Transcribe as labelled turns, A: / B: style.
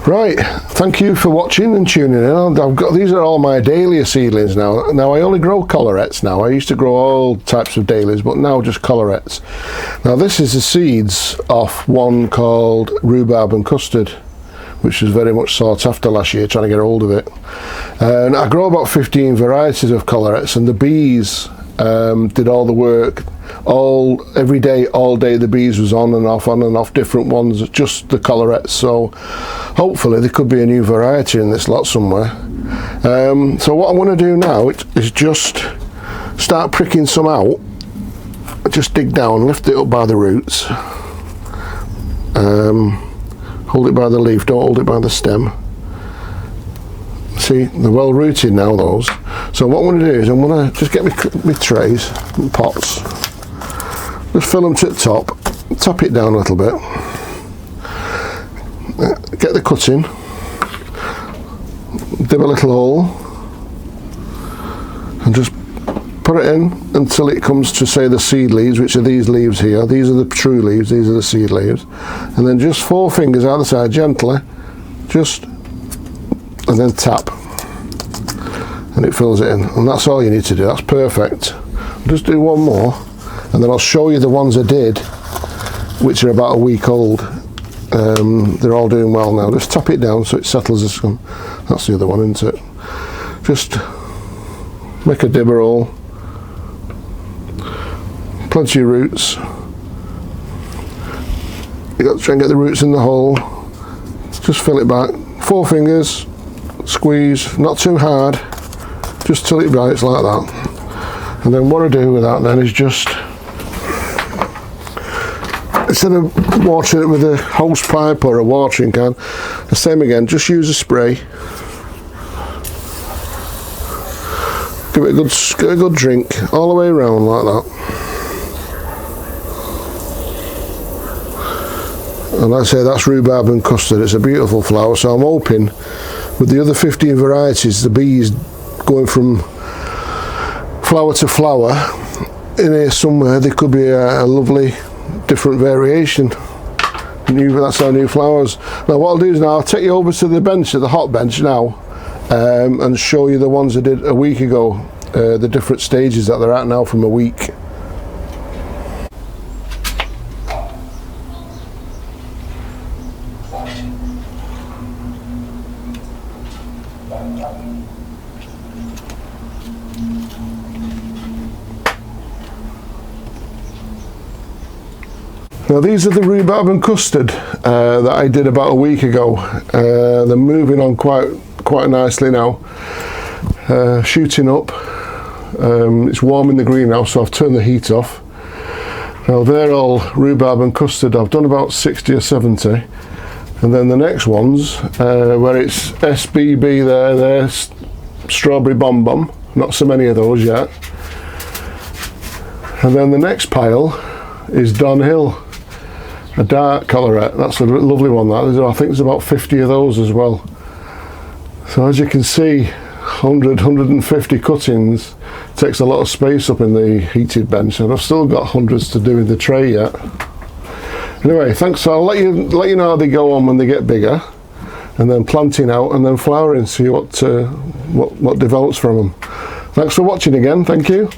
A: Right, thank you for watching and tuning in. These are all my Dahlia seedlings now. Now I only grow collarettes now. I used to grow all types of Dahlias, but now just collarettes. Now this is the seeds off one called Rhubarb and Custard, which was very much sought after last year, trying to get hold of it. And I grow about 15 varieties of collarettes, and the bees did all the work. Every day, all day, the bees was on and off different ones, just the collarettes. So hopefully there could be a new variety in this lot somewhere. So what I'm going to do now is just start pricking some out. Just dig down, lift it up by the roots, hold it by the leaf, don't hold it by the stem. See, they're well rooted now, those. So what I'm going to do is I'm going to just get my trays and pots, just fill them to the top it down a little bit, get the cutting, dip a little hole, and just put it in until it comes to, say, the seed leaves, which are these leaves here. These are the true leaves, these are the seed leaves. And then just 4 fingers either side, gently, and then tap. And it fills it in. And that's all you need to do, that's perfect. I'll just do one more, and then I'll show you the ones I did, which are about a week old. They're all doing well now. Just tap it down so it settles as some. That's the other one, isn't it? Just make a dibber hole. Plenty of roots. You got to try and get the roots in the hole. Just fill it back. 4 fingers, squeeze, not too hard, just till it bites like that. And then what I do with that then is just, instead of watering it with a hose pipe or a watering can, the same again, just use a spray. Give it a good drink all the way around like that. And like I say, that's Rhubarb and Custard. It's a beautiful flower, so I'm hoping with the other 15 varieties, the bees going from flower to flower, in here somewhere there could be a lovely different variation. That's our new flowers. Now what I'll do is now I'll take you over to the bench, to the hot bench now, and show you the ones I did a week ago, the different stages that they're at now from a week. Now these are the Rhubarb and Custard that I did about a week ago. They're moving on quite nicely now, shooting up. It's warm in the greenhouse, so I've turned the heat off. Now they're all Rhubarb and Custard. I've done about 60 or 70, and then the next ones where it's SBB they're Strawberry Bomb Bomb, not so many of those yet. And then the next pile is Dahlia, a dark collarette. That's a lovely one, that. I think there's about 50 of those as well. So as you can see, 150 cuttings takes a lot of space up in the heated bench, and I've still got hundreds to do in the tray yet. Anyway, thanks. So I'll let you know how they go on when they get bigger, and then planting out and then flowering, see what develops from them. Thanks for watching again. Thank you.